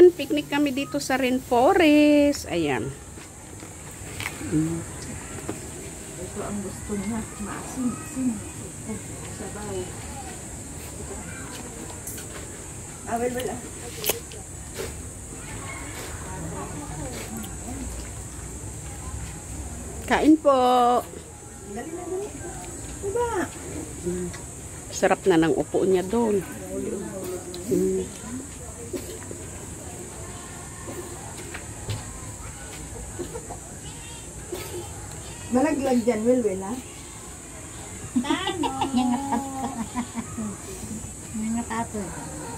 Ayan, picnic kami dito sa rainforest. Ayan. Ito ang gusto niya. Maasim-sim. Sabaw. Wala. Kain po. Dali na, dali. Diba? Sarap na ng upo niya doon. Malaglag dyan, Wilwil, ha? Nangatat ka. Nangatat.